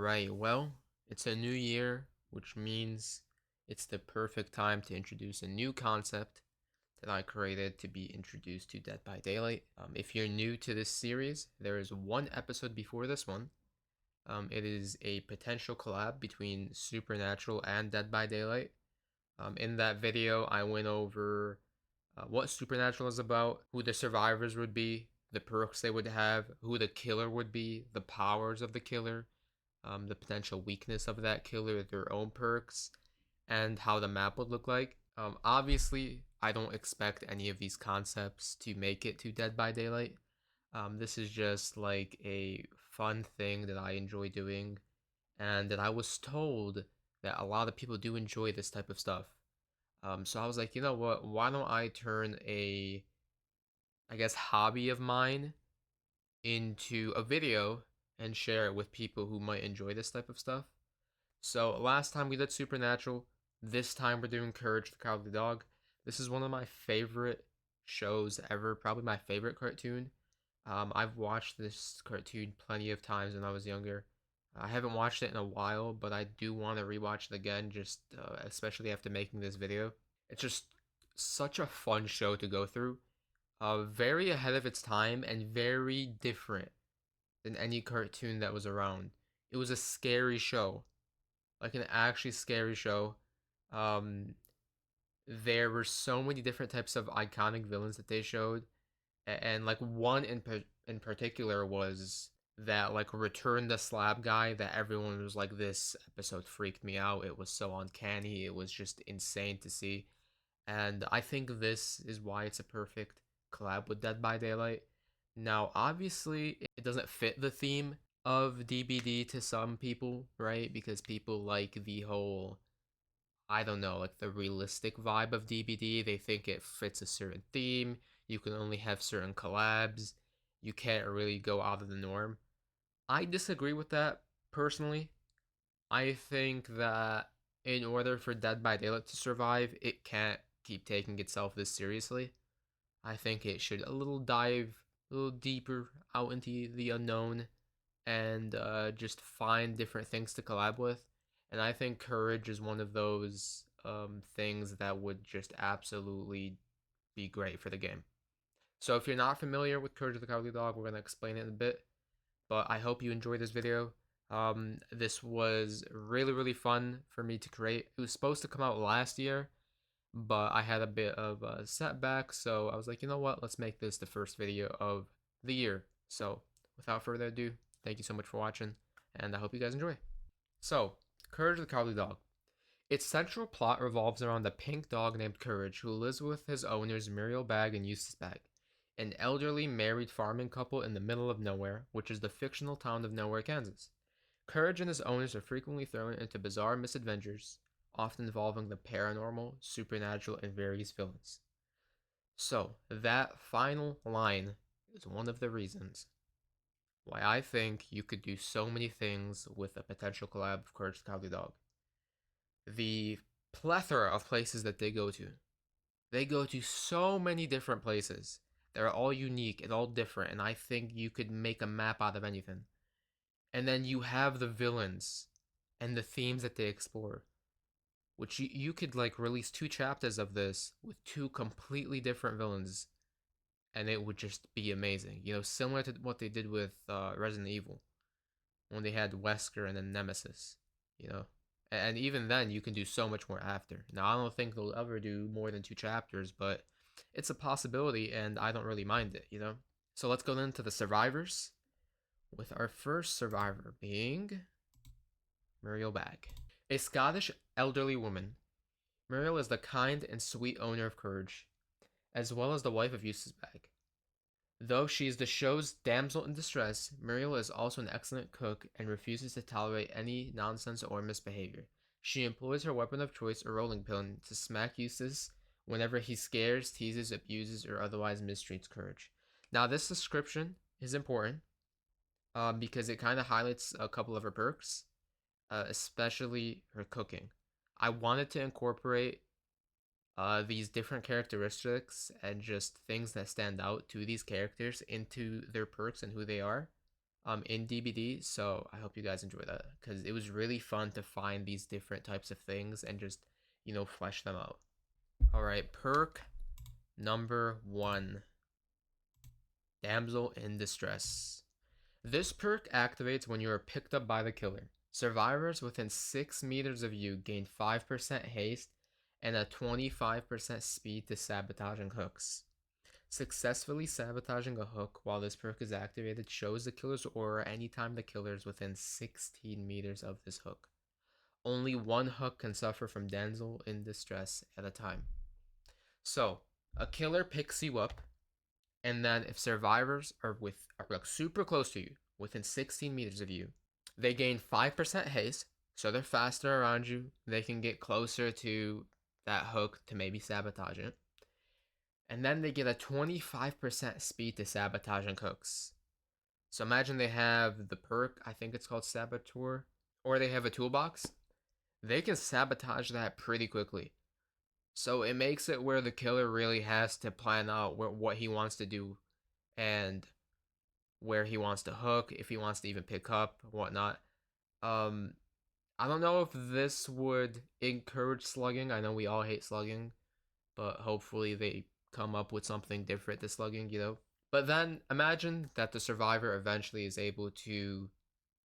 Alright, well, it's a new year, which means it's the perfect time to introduce a new concept that I created to be introduced to Dead by Daylight. If you're new to this series, there is one episode before this one. It is a potential collab between Supernatural and Dead by Daylight. In that video, I went over what Supernatural is about, who the survivors would be, the perks they would have, who the killer would be, the powers of the killer, the potential weakness of that killer, their own perks, and how the map would look like. Obviously, I don't expect any of these concepts to make it to Dead by Daylight. This is just like a fun thing that I enjoy doing, and that I was told that a lot of people do enjoy this type of stuff. So I was like, you know what? Why don't I turn I guess, hobby of mine into a video and share it with people who might enjoy this type of stuff? So last time we did Supernatural. This time we're doing Courage the Cowardly Dog. This is one of my favorite shows ever, probably my favorite cartoon. I've watched this cartoon plenty of times when I was younger. I haven't watched it in a while, but I do want to rewatch it again, just especially after making this video. It's just such a fun show to go through. Very ahead of its time and very different than any cartoon that was around. It was a scary show, like an actually scary show. Um, there were so many different types of iconic villains that they showed, and like one in particular was that like Return the Slab guy that everyone was like, this episode freaked me out. It was so uncanny. It was just insane to see, and I think this is why it's a perfect collab with Dead by Daylight. Now, obviously, it doesn't fit the theme of DBD to some people, right? Because people like the whole, I don't know, like the realistic vibe of DBD. They think it fits a certain theme. You can only have certain collabs. You can't really go out of the norm. I disagree with that personally. I think that in order for Dead by Daylight to survive, it can't keep taking itself this seriously. I think it should a little deeper out into the unknown and just find different things to collab with. And I think Courage is one of those things that would just absolutely be great for the game. So if you're not familiar with Courage of the Cowardly Dog, we're going to explain it in a bit. But I hope you enjoyed this video. This was really, really fun for me to create. It was supposed to come out last year, but I had a bit of a setback, so I was like, you know what, let's make this the first video of the year. So without further ado, thank you so much for watching, and I hope you guys enjoy. So, Courage the Cowardly Dog. Its central plot revolves around a pink dog named Courage who lives with his owners Muriel Bag and Eustace Bag, an elderly married farming couple in the middle of nowhere, which is the fictional town of Nowhere, Kansas. Courage and his owners are frequently thrown into bizarre misadventures, often involving the paranormal, supernatural, and various villains. So, that final line is one of the reasons why I think you could do so many things with a potential collab of Courage the Cowardly Dog. The plethora of places that they go to. They go to so many different places. They're all unique and all different, and I think you could make a map out of anything. And then you have the villains and the themes that they explore, which you could like release two chapters of this with two completely different villains, and it would just be amazing. You know, similar to what they did with Resident Evil when they had Wesker and then Nemesis. You know, and even then you can do so much more after. Now I don't think they'll ever do more than two chapters, but it's a possibility, and I don't really mind it. You know, so let's go into the survivors, with our first survivor being Muriel Bag, a Scottish elderly woman. Muriel is the kind and sweet owner of Courage, as well as the wife of Eustace Bag. Though she is the show's damsel in distress, Muriel is also an excellent cook and refuses to tolerate any nonsense or misbehavior. She employs her weapon of choice, a rolling pin, to smack Eustace whenever he scares, teases, abuses, or otherwise mistreats Courage. Now, this description is important because it kind of highlights a couple of her perks, especially her cooking. I wanted to incorporate these different characteristics and just things that stand out to these characters into their perks and who they are. in DBD. So I hope you guys enjoy that because it was really fun to find these different types of things and just, flesh them out. All right, perk number 1, Damsel in Distress. This perk activates when you are picked up by the killer. Survivors within 6 meters of you gain 5% haste and a 25% speed to sabotaging hooks. Successfully sabotaging a hook while this perk is activated shows the killer's aura anytime the killer is within 16 meters of this hook. Only one hook can suffer from damsel in distress at a time. So, a killer picks you up, and then if survivors are like super close to you, within 16 meters of you, they gain 5% haste, so they're faster around you. They can get closer to that hook to maybe sabotage it. And then they get a 25% speed to sabotaging hooks. So imagine they have the perk, I think it's called Saboteur, or they have a toolbox. They can sabotage that pretty quickly. So it makes it where the killer really has to plan out what he wants to do and where he wants to hook, if he wants to even pick up, whatnot. I don't know if this would encourage slugging. I know we all hate slugging, but hopefully they come up with something different to slugging. But then imagine that the survivor eventually is able to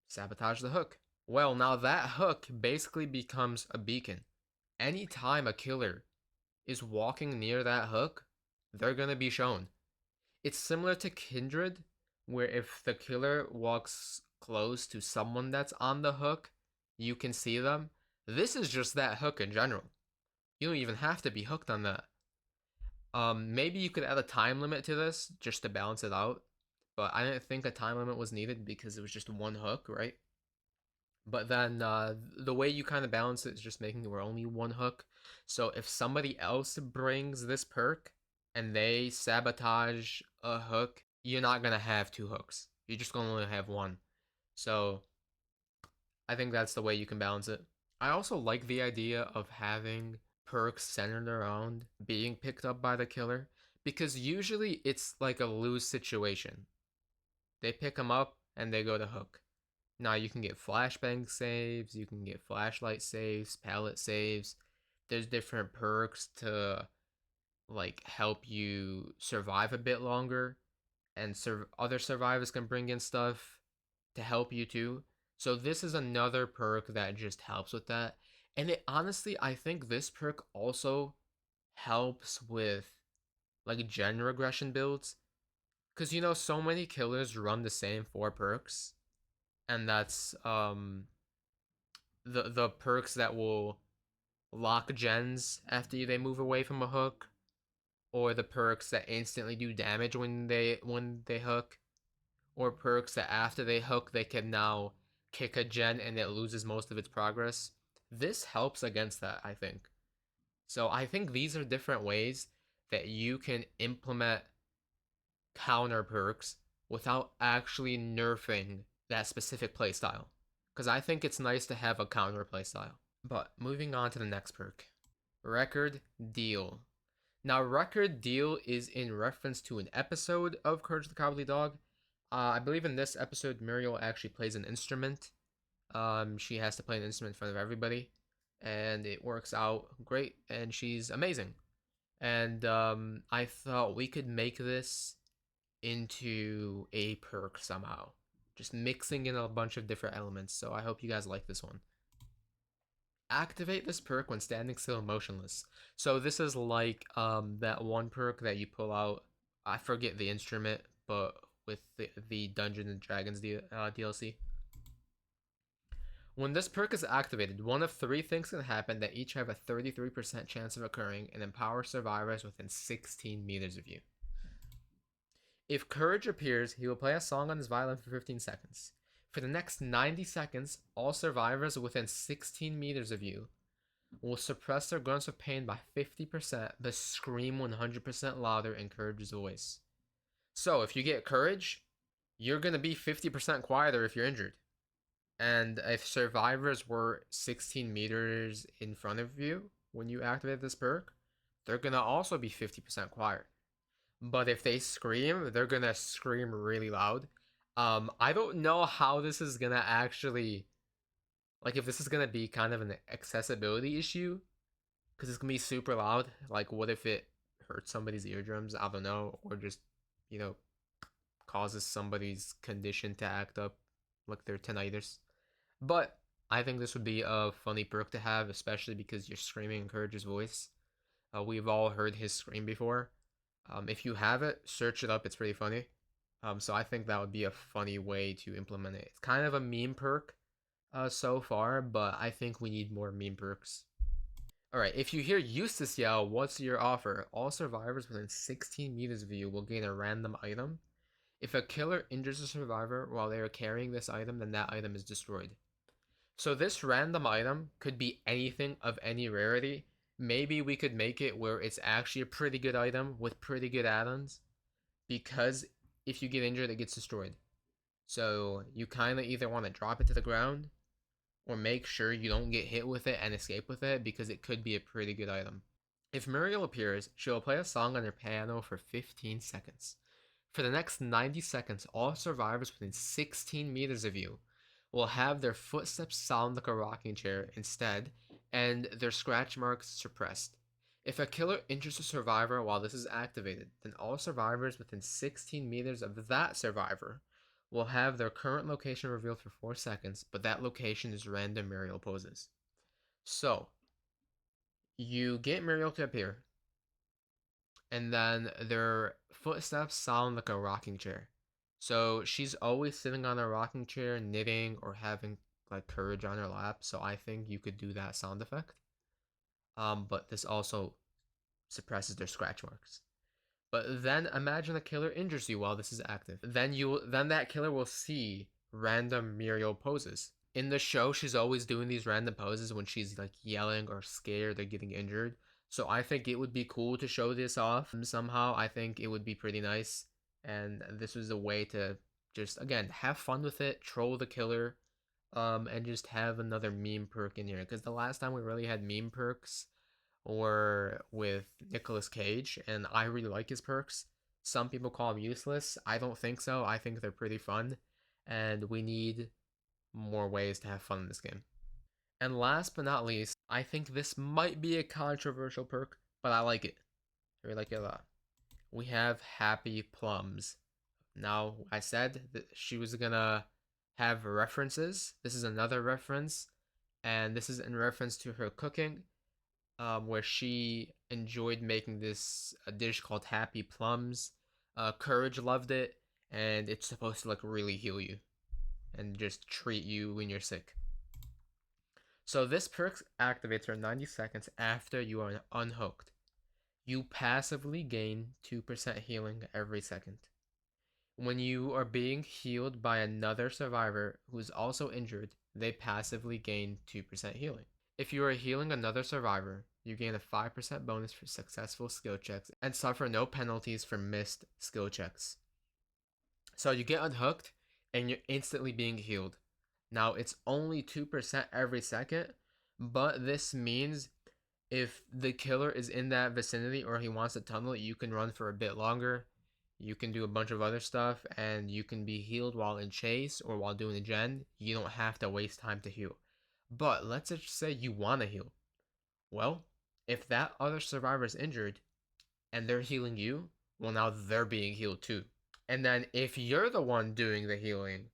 sabotage the hook. Well, now that hook basically becomes a beacon. Anytime a killer is walking near that hook, they're gonna be shown. It's similar to Kindred, where if the killer walks close to someone that's on the hook, you can see them. This is just that hook in general. You don't even have to be hooked on that. Maybe you could add a time limit to this just to balance it out, but I didn't think a time limit was needed because it was just one hook, right? But then the way you kind of balance it is just making it where only one hook. So if somebody else brings this perk and they sabotage a hook, you're not gonna have two hooks. You're just gonna only have one. So I think that's the way you can balance it. I also like the idea of having perks centered around being picked up by the killer because usually it's like a lose situation. They pick them up and they go to hook. Now you can get flashbang saves, you can get flashlight saves, pallet saves. There's different perks to like help you survive a bit longer, and other survivors can bring in stuff to help you too. So this is another perk that just helps with that. And it honestly, I think this perk also helps with like gen regression builds. Cause so many killers run the same 4 perks. And that's the perks that will lock gens after they move away from a hook, or the perks that instantly do damage when they hook, or perks that after they hook they can now kick a gen and it loses most of its progress. This helps against that, I think. So I think these are different ways that you can implement counter perks without actually nerfing that specific playstyle. Because I think it's nice to have a counter playstyle. But moving on to the next perk, Record Deal. Now, Record Deal is in reference to an episode of Courage the Cowardly Dog. I believe in this episode, Muriel actually plays an instrument. She has to play an instrument in front of everybody, and it works out great, and she's amazing. And I thought we could make this into a perk somehow, just mixing in a bunch of different elements. So I hope you guys like this one. Activate this perk when standing still and motionless. So this is like that one perk that you pull out. I forget the instrument, but with the Dungeons and Dragons DLC. When this perk is activated, one of 3 things can happen that each have a 33% chance of occurring and empower survivors within 16 meters of you. If Courage appears, he will play a song on his violin for 15 seconds. For the next 90 seconds, all survivors within 16 meters of you will suppress their grunts of pain by 50%, but scream 100% louder in Courage's voice. So if you get Courage, you're going to be 50% quieter if you're injured. And if survivors were 16 meters in front of you when you activate this perk, they're going to also be 50% quiet. But if they scream, they're going to scream really loud. I don't know how this is gonna actually, like, if this is gonna be kind of an accessibility issue, because it's gonna be super loud. Like, what if it hurts somebody's eardrums? I don't know, or just, you know, causes somebody's condition to act up, like their tinnitus. But I think this would be a funny perk to have, especially because your screaming encourages voice. We've all heard his scream before. If you have it, search it up. It's pretty funny. So I think that would be a funny way to implement it. It's kind of a meme perk so far, but I think we need more meme perks. Alright, if you hear Eustace yell, "What's your offer?" all survivors within 16 meters of you will gain a random item. If a killer injures a survivor while they are carrying this item, then that item is destroyed. So this random item could be anything of any rarity. Maybe we could make it where it's actually a pretty good item with pretty good add-ons, because if you get injured, it gets destroyed. So you kind of either want to drop it to the ground or make sure you don't get hit with it and escape with it, because it could be a pretty good item. If Muriel appears, she will play a song on her piano for 15 seconds. For the next 90 seconds, all survivors within 16 meters of you will have their footsteps sound like a rocking chair instead, and their scratch marks suppressed. If a killer injures a survivor while this is activated, then all survivors within 16 meters of that survivor will have their current location revealed for 4 seconds, but that location is random Muriel poses. So, you get Muriel to appear, and then their footsteps sound like a rocking chair. So she's always sitting on a rocking chair, knitting or having like courage on her lap. So I think you could do that sound effect. But this also suppresses their scratch marks. But then imagine a killer injures you while this is active. Then that killer will see random Muriel poses. In the show, she's always doing these random poses when she's like yelling or scared or getting injured. So I think it would be cool to show this off somehow. I think it would be pretty nice. And this was a way to just, again, have fun with it, troll the killer, and just have another meme perk in here. Because the last time we really had meme perks or with Nicolas Cage, and I really like his perks. Some people call them useless. I don't think so. I think they're pretty fun, and we need more ways to have fun in this game. And last but not least, I think this might be a controversial perk, but I like it. I really like it a lot. We have Happy Plums. Now, I said that she was gonna have references. This is another reference, and this is in reference to her cooking, where she enjoyed making this a dish called Happy Plums. Courage loved it, and it's supposed to like really heal you and just treat you when you're sick. So this perk activates for 90 seconds after you are unhooked. You passively gain 2% healing every second. When you are being healed by another survivor who is also injured, they passively gain 2% healing. If you are healing another survivor, you gain a 5% bonus for successful skill checks and suffer no penalties for missed skill checks. So you get unhooked and you're instantly being healed. Now it's only 2% every second, but this means if the killer is in that vicinity or he wants to tunnel, you can run for a bit longer. You can do a bunch of other stuff, and you can be healed while in chase or while doing a gen. You don't have to waste time to heal. But let's just say you want to heal. Well, if that other survivor is injured and they're healing you, well, now they're being healed too. And then if you're the one doing the healing,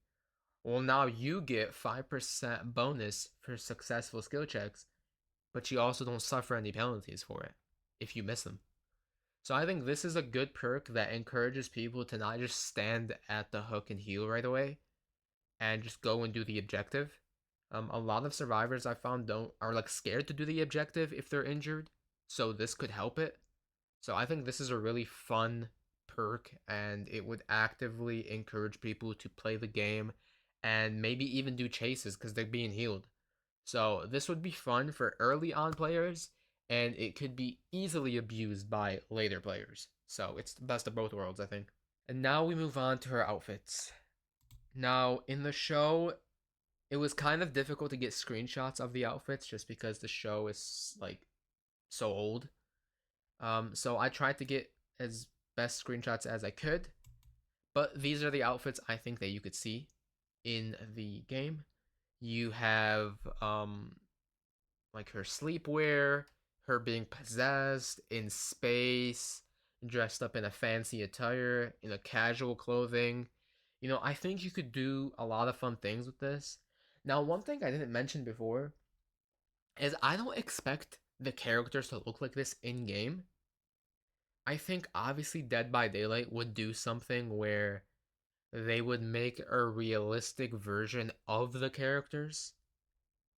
well, now you get 5% bonus for successful skill checks, but you also don't suffer any penalties for it if you miss them. So I think this is a good perk that encourages people to not just stand at the hook and heal right away and just go and do the objective. A lot of survivors I found don't are like scared to do the objective if they're injured, so this could help it. So I think this is a really fun perk, and it would actively encourage people to play the game and maybe even do chases because they're being healed. So this would be fun for early on players, and it could be easily abused by later players. So it's the best of both worlds, I think. And now we move on to her outfits. Now, in the show, it was kind of difficult to get screenshots of the outfits just because the show is like so old. So I tried to get as best screenshots as I could, But these are the outfits I think that you could see in the game. You have like her sleepwear, her being possessed in space, dressed up in a fancy attire, in a casual clothing. I think you could do a lot of fun things with this. Now, one thing I didn't mention before is I don't expect the characters to look like this in game. I think obviously Dead by Daylight would do something where they would make a realistic version of the characters.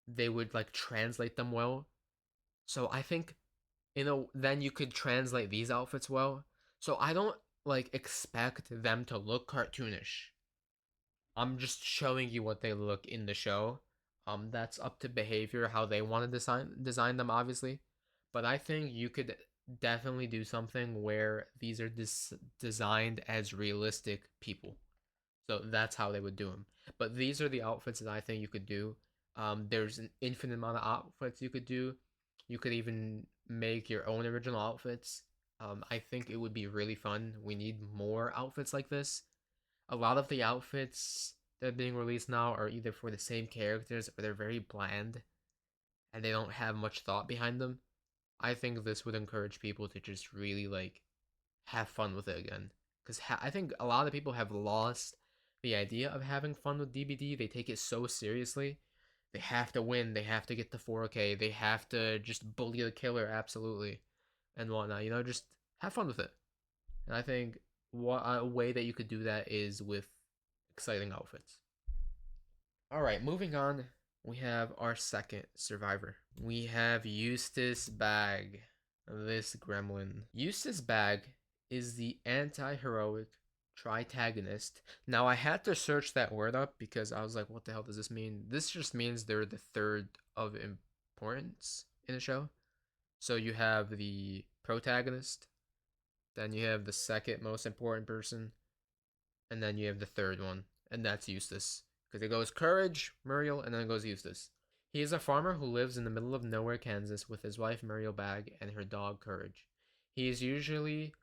They would like translate them well. So I think then you could translate these outfits well. So I don't like expect them to look cartoonish. I'm just showing you what they look in the show. That's up to behavior how they want to design them obviously. But I think you could definitely do something where these are designed as realistic people. So that's how they would do them. But these are the outfits that I think you could do. There's an infinite amount of outfits you could do. You could even make your own original outfits. I think it would be really fun. We need more outfits like this. A lot of the outfits that are being released now are either for the same characters or they're very bland and they don't have much thought behind them. I think this would encourage people to just really like have fun with it again. Because I think a lot of people have lost the idea of having fun with DBD. They take it so seriously. They have to win. They have to get to 4K. They have to just bully the killer absolutely and whatnot. Just have fun with it. And I think what a way that you could do that is with exciting outfits. All right, moving on. We have our second survivor. We have Eustace Bag, this gremlin. Eustace Bag is the anti-heroic tritagonist. Now I had to search that word up because I was like, what the hell does this mean? This just means they're the third of importance in the show. So you have the protagonist, then you have the second most important person, and then you have the third one, and that's Eustace. Because it goes Courage, Muriel, and then it goes Eustace. He is a farmer who lives in the middle of nowhere, Kansas, with his wife Muriel Bag and her dog Courage. He is usually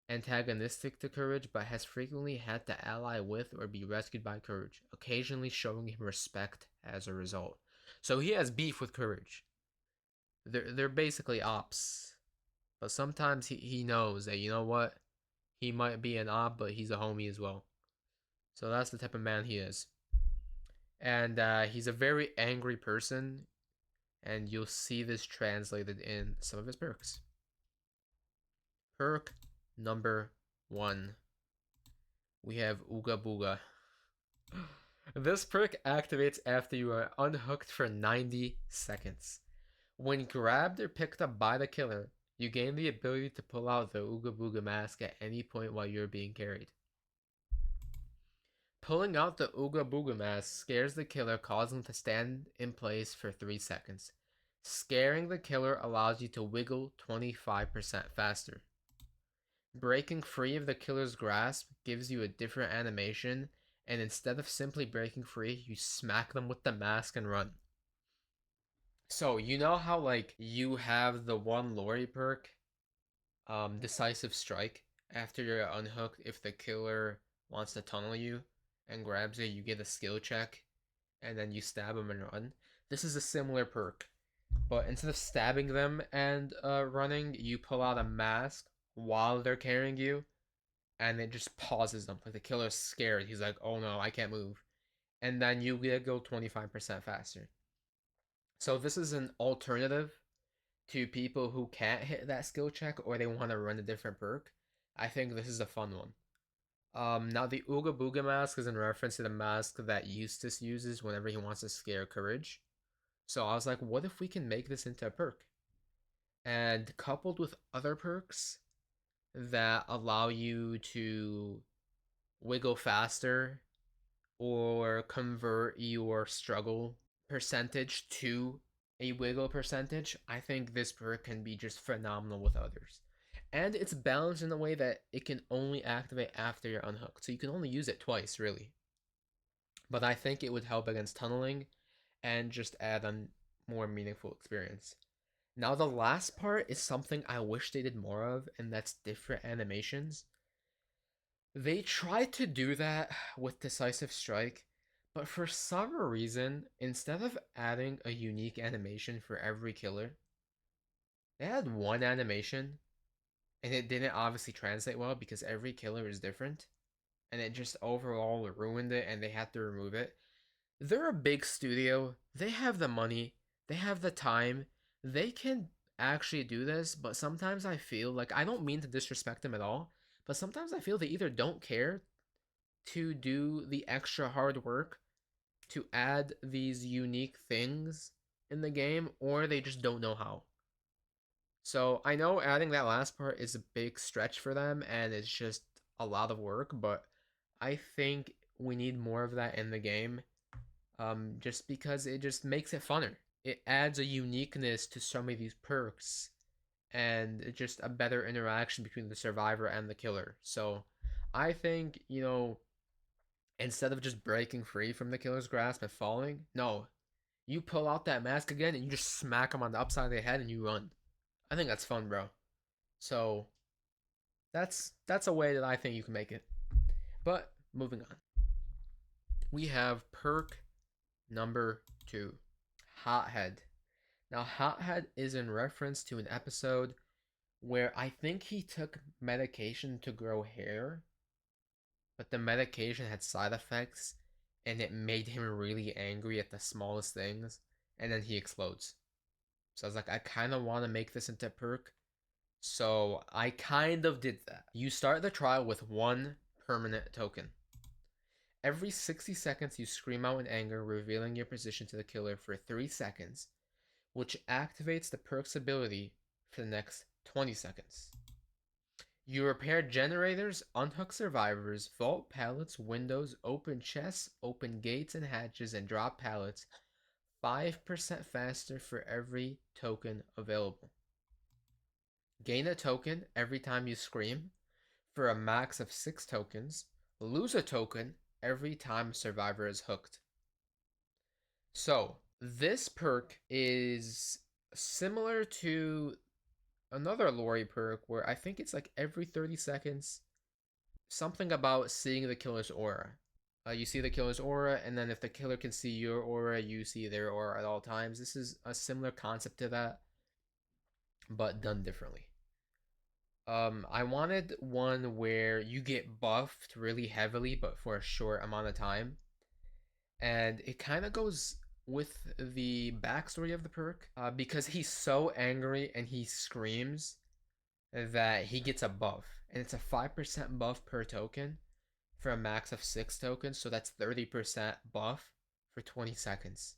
antagonistic to Courage, but has frequently had to ally with or be rescued by Courage, occasionally showing him respect as a result. So he has beef with Courage. They're basically ops. But sometimes he knows that, you know what? He might be an op, but he's a homie as well. So that's the type of man he is. And he's a very angry person, and you'll see this translated in some of his perks. Perk number 1. We have Ooga Booga. This perk activates after you are unhooked for 90 seconds. When grabbed or picked up by the killer, you gain the ability to pull out the Ooga Booga mask at any point while you're being carried. Pulling out the Ooga Booga mask scares the killer, causing him to stand in place for 3 seconds. Scaring the killer allows you to wiggle 25% faster. Breaking free of the killer's grasp gives you a different animation, and instead of simply breaking free, you smack them with the mask and run. So, you know how, like, you have the one Lori perk, Decisive Strike? After you're unhooked, if the killer wants to tunnel you and grabs you, you get a skill check, and then you stab them and run. This is a similar perk, but instead of stabbing them and running, you pull out a mask while they're carrying you, and it just pauses them. Like the killer's scared. He's like, "Oh no, I can't move," and then you get go 25% faster. So this is an alternative to people who can't hit that skill check or they want to run a different perk. I think this is a fun one. Now the Ooga Booga mask is in reference to the mask that Eustace uses whenever he wants to scare Courage. So I was like, what if we can make this into a perk? And coupled with other perks that allow you to wiggle faster or convert your struggle percentage to a wiggle percentage, I think this perk can be just phenomenal with others. And it's balanced in a way that it can only activate after you're unhooked. So you can only use it twice, really. But I think it would help against tunneling and just add a more meaningful experience. Now, the last part is something I wish they did more of, and that's different animations. They tried to do that with Decisive Strike, but for some reason, instead of adding a unique animation for every killer, they had one animation, and it didn't obviously translate well because every killer is different, and it just overall ruined it, and they had to remove it. They're a big studio, they have the money, they have the time, they can actually do this, but sometimes I feel like, I don't mean to disrespect them at all, but sometimes I feel they either don't care to do the extra hard work to add these unique things in the game, or they just don't know how. So I know adding that last part is a big stretch for them and it's just a lot of work, but I think we need more of that in the game, just because it just makes it funner. It adds a uniqueness to some of these perks and just a better interaction between the survivor and the killer. So I think, instead of just breaking free from the killer's grasp and falling, no, you pull out that mask again and you just smack him on the upside of the head and you run. I think that's fun, bro. So that's a way that I think you can make it. But moving on, we have perk number 2, Hothead. Now, Hothead is in reference to an episode where I think he took medication to grow hair, but the medication had side effects and it made him really angry at the smallest things, and then he explodes. So I was like, I kind of want to make this into perk. So I kind of did that. You start the trial with one permanent token. Every 60 seconds, you scream out in anger, revealing your position to the killer for 3 seconds, which activates the perk's ability for the next 20 seconds. You repair generators, unhook survivors, vault pallets, windows, open chests, open gates and hatches, and drop pallets 5% faster for every token available. Gain a token every time you scream for a max of 6 tokens. Lose a token every time a survivor is hooked. So, this perk is similar to another Lori perk where I think it's like every 30 seconds, something about seeing the killer's aura. You see the killer's aura, and then if the killer can see your aura, you see their aura at all times. This is a similar concept to that, but done differently. I wanted one where you get buffed really heavily, but for a short amount of time, and it kind of goes with the backstory of the perk, because he's so angry and he screams that he gets a buff, and it's a 5% buff per token for a max of 6 tokens, so that's 30% buff for 20 seconds.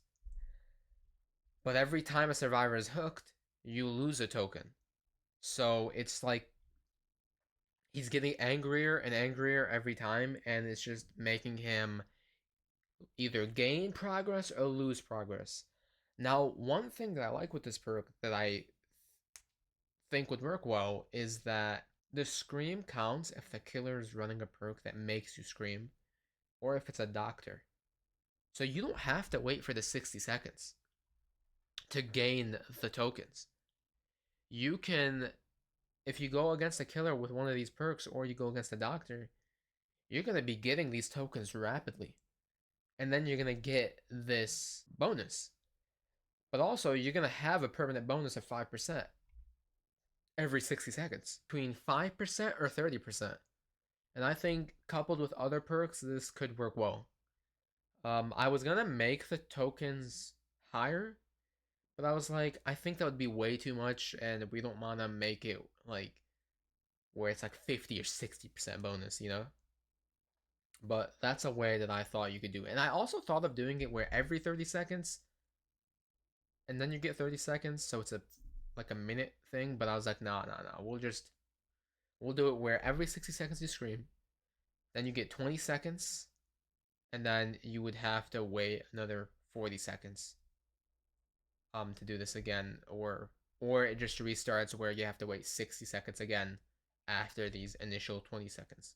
But every time a survivor is hooked, you lose a token. So it's like he's getting angrier and angrier every time, and it's just making him either gain progress or lose progress. Now, one thing that I like with this perk that I think would work well is that the scream counts if the killer is running a perk that makes you scream, or if it's a doctor. So you don't have to wait for the 60 seconds to gain the tokens. You can, if you go against a killer with one of these perks or you go against a doctor, you're going to be getting these tokens rapidly. And then you're going to get this bonus. But also, you're going to have a permanent bonus of 5% every 60 seconds, between 5% or 30%. And I think coupled with other perks, this could work well. I was going to make the tokens higher, but I was like, I think that would be way too much, and we don't want to make it like where it's like 50 or 60% bonus, you know? But that's a way that I thought you could do it. And I also thought of doing it where every 30 seconds, and then you get 30 seconds, so it's a like a minute thing, but I was like, nah, nah, nah. We'll do it where every 60 seconds you scream, then you get 20 seconds, and then you would have to wait another 40 seconds to do this again, or it just restarts where you have to wait 60 seconds again after these initial 20 seconds.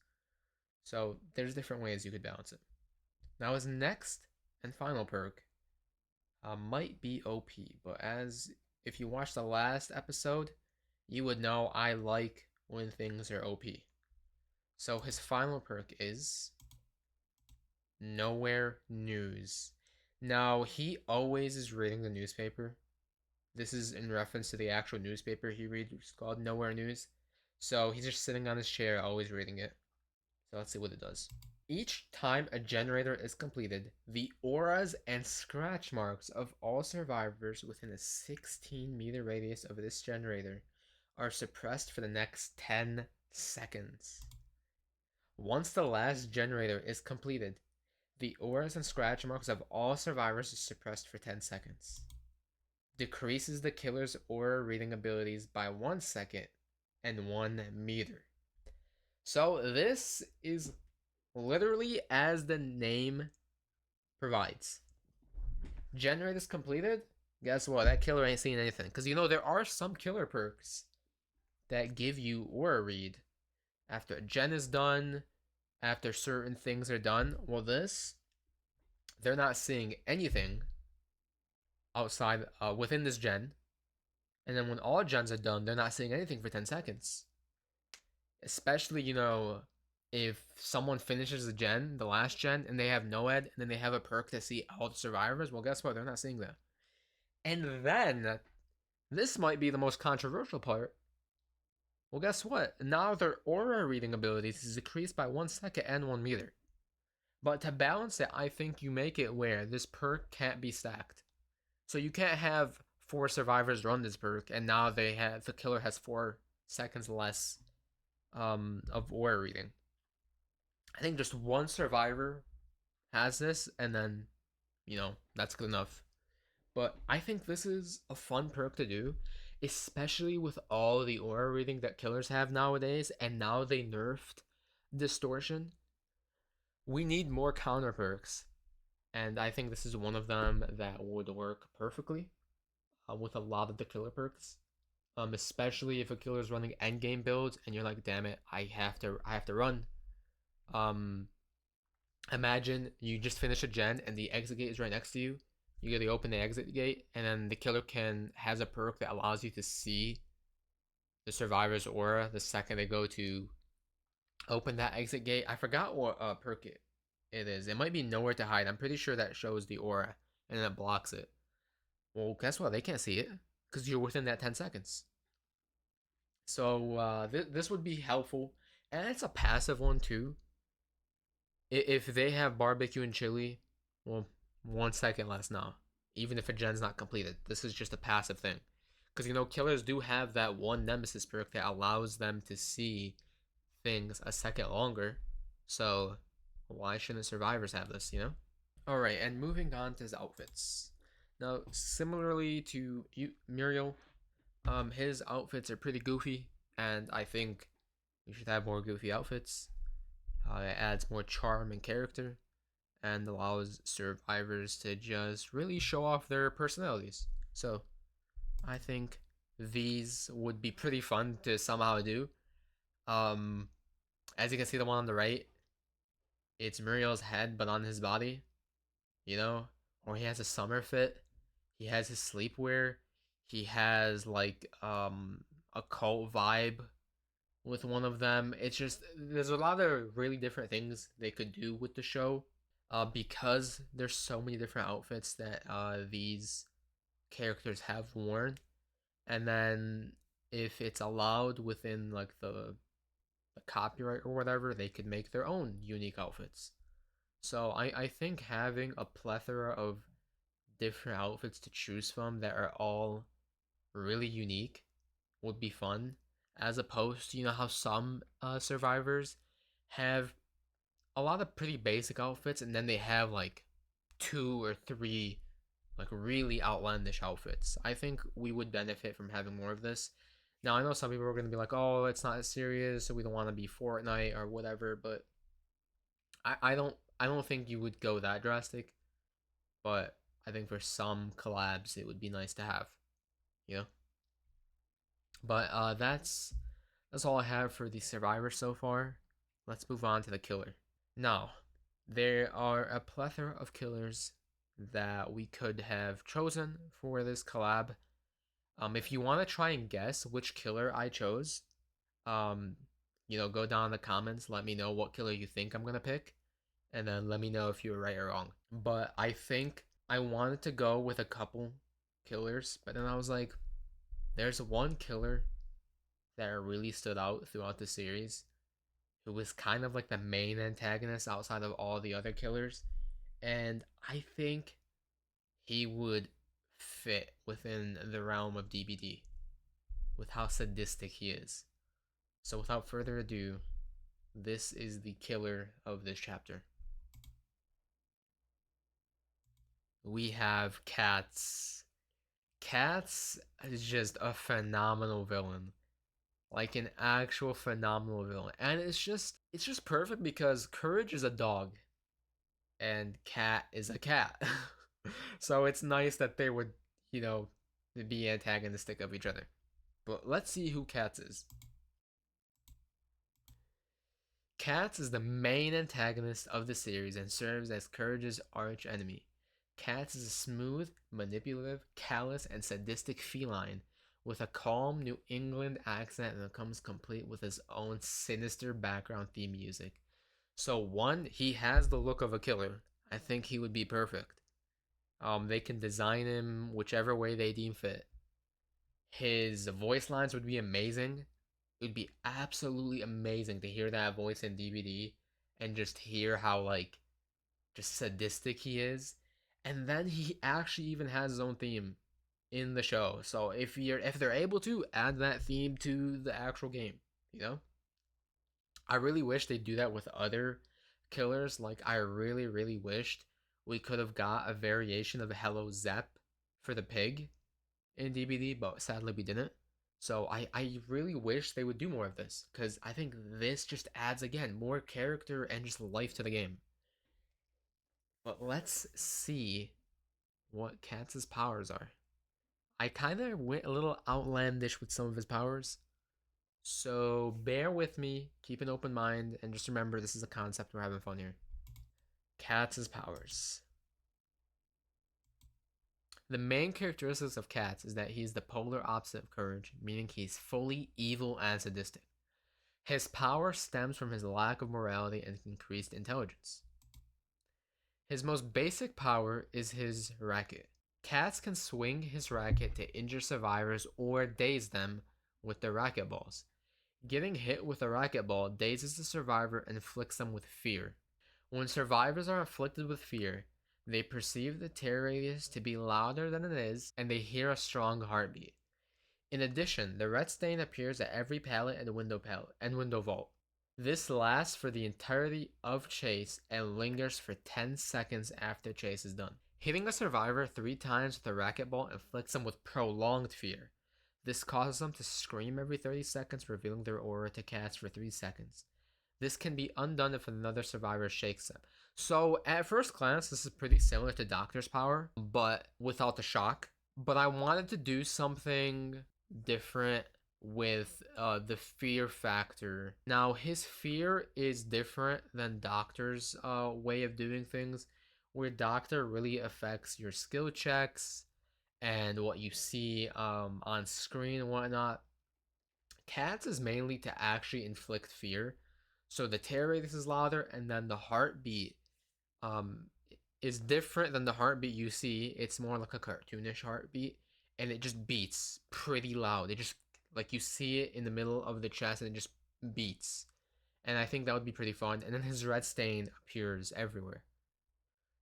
So there's different ways you could balance it. Now his next and final perk might be OP, but as if you watched the last episode, you would know I like when things are OP. So his final perk is Nowhere News. Now, he always is reading the newspaper. This is in reference to the actual newspaper he reads, which is called Nowhere News. So he's just sitting on his chair, always reading it. So let's see what it does. Each time a generator is completed, the auras and scratch marks of all survivors within a 16-meter radius of this generator are suppressed for the next 10 seconds. Once the last generator is completed, the auras and scratch marks of all survivors are suppressed for 10 seconds. Decreases the killer's aura reading abilities by 1 second and 1 meter. So this is literally as the name provides. Generators completed. Guess what? That killer ain't seeing anything. Because there are some killer perks that give you aura read after a gen is done, after certain things are done. Well, they're not seeing anything outside within this gen. And then when all gens are done, they're not seeing anything for 10 seconds. Especially, if someone finishes the last gen, and they have Noed, and then they have a perk to see all the survivors, well, guess what? They're not seeing that. And then, this might be the most controversial part. Well, guess what? Now their aura reading abilities is decreased by 1 second and 1 meter. But to balance it, I think you make it where this perk can't be stacked. So you can't have 4 survivors run this perk, and now the killer has 4 seconds less of aura reading. I think just one survivor has this, and then, that's good enough. But I think this is a fun perk to do, especially with all the aura reading that killers have nowadays, and now they nerfed distortion. We need more counter perks, and I think this is one of them that would work perfectly with a lot of the killer perks. Especially if a killer's running endgame builds and you're like, damn it, I have to run. Imagine you just finish a gen and the exit gate is right next to you. You get to open the exit gate, and then the killer has a perk that allows you to see the survivor's aura the second they go to open that exit gate. I forgot what perk it is. It might be Nowhere to Hide. I'm pretty sure that shows the aura and then it blocks it. Well, guess what? They can't see it because you're within that 10 seconds. So this would be helpful, and it's a passive one too. If they have barbecue and chili, well, 1 second less now. Even if a gen's not completed, this is just a passive thing. Because killers do have that one nemesis perk that allows them to see things a second longer. So why shouldn't survivors have this? All right, and moving on to his outfits. Now, similarly to Muriel, his outfits are pretty goofy, and I think we should have more goofy outfits. It adds more charm and character, and allows survivors to just really show off their personalities. So, I think these would be pretty fun to somehow do. As you can see, the one on the right, it's Muriel's head, but on his body, or he has a summer fit. He has his sleepwear. He has like a cult vibe with one of them. It's just there's a lot of really different things they could do with the show, because there's so many different outfits that these characters have worn, and then if it's allowed within like the copyright or whatever, they could make their own unique outfits. So I think having a plethora of different outfits to choose from that are all really unique would be fun, as opposed to how some survivors have a lot of pretty basic outfits, and then they have like 2 or 3 like really outlandish outfits. I think we would benefit from having more of this. Now I know some people are going to be like, oh, it's not as serious, so we don't want to be Fortnite or whatever, but I don't think you would go that drastic. But I think for some collabs it would be nice to have, you know. But that's all I have for the survivor so far. Let's move on to the killer. Now, there are a plethora of killers that we could have chosen for this collab. If you want to try and guess which killer I chose, um, go down in the comments, let me know what killer you think I'm gonna pick, and then let me know if you were right or wrong. But I think I wanted to go with a couple killers, but then I was like, there's one killer that really stood out throughout the series who was kind of like the main antagonist outside of all the other killers, and I think he would fit within the realm of DBD with how sadistic he is. So without further ado, this is the killer of this chapter. We have Cats. Cats is just a phenomenal villain. Like an actual phenomenal villain. And it's just perfect because Courage is a dog and Cat is a cat. So it's nice that they would, you know, be antagonistic of each other. But let's see who Cats is. Cats is the main antagonist of the series and serves as Courage's arch enemy. Cats is a smooth, manipulative, callous, and sadistic feline with a calm New England accent and comes complete with his own sinister background theme music. So one, he has the look of a killer. I think he would be perfect. They can design him whichever way they deem fit. His voice lines would be amazing. It would be absolutely amazing to hear that voice in DVD and just hear how like just sadistic he is. And then he actually even has his own theme in the show. So if they're able to add that theme to the actual game, you know? I really wish they'd do that with other killers. Like I really wished we could have got a variation of Hello Zep for the pig in DBD, but sadly we didn't. So I really wish they would do more of this because I think this just adds again more character and just life to the game. But let's see what Katz's powers are. I kind of went a little outlandish with some of his powers, so bear with me, keep an open mind, and just remember this is a concept, we're having fun here. Katz's powers. The main characteristics of Cats is that he's the polar opposite of Courage, meaning he's fully evil and sadistic. His power stems from his lack of morality and increased intelligence. His most basic power is his racket. Cats can swing his racket to injure survivors or daze them with their racquetballs. Getting hit with a racquetball dazes the survivor and inflicts them with fear. When survivors are afflicted with fear, they perceive the tear radius to be louder than it is and they hear a strong heartbeat. In addition, the red stain appears at every pallet and window vault. This lasts for the entirety of chase and lingers for 10 seconds after chase is done. Hitting a survivor 3 times with a racquetball inflicts them with prolonged fear. This causes them to scream every 30 seconds, revealing their aura to Cats for 3 seconds. This can be undone if another survivor shakes them. So, at first glance, this is pretty similar to Doctor's power, but without the shock. But I wanted to do something different with the fear factor. Now, his fear is different than Doctor's way of doing things, where Doctor really affects your skill checks and what you see on screen and whatnot. Cats is mainly to actually inflict fear. So the tear radius is louder, and then the heartbeat um, is different than the heartbeat you see. It's more like a cartoonish heartbeat, and it just beats pretty loud. It just like you see it in the middle of the chest, and it just beats. And I think that would be pretty fun. And then his red stain appears everywhere.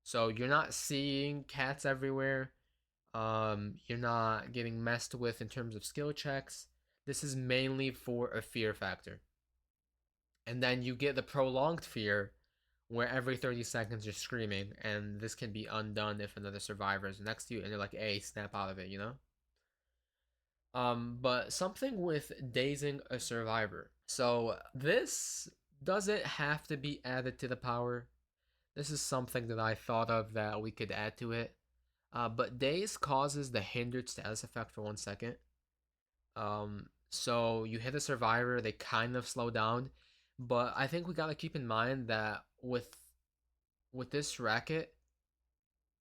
So you're not seeing cats everywhere. You're not getting messed with in terms of skill checks. This is mainly for a fear factor. And then you get the prolonged fear where every 30 seconds you're screaming, and this can be undone if another survivor is next to you and you're like, hey, snap out of it, you know? But something with dazing a survivor. So this doesn't have to be added to the power. This is something that I thought of that we could add to it. But daze causes the hindered status effect for 1 second. So you hit a survivor, they kind of slow down. But I think we gotta keep in mind that with this racket,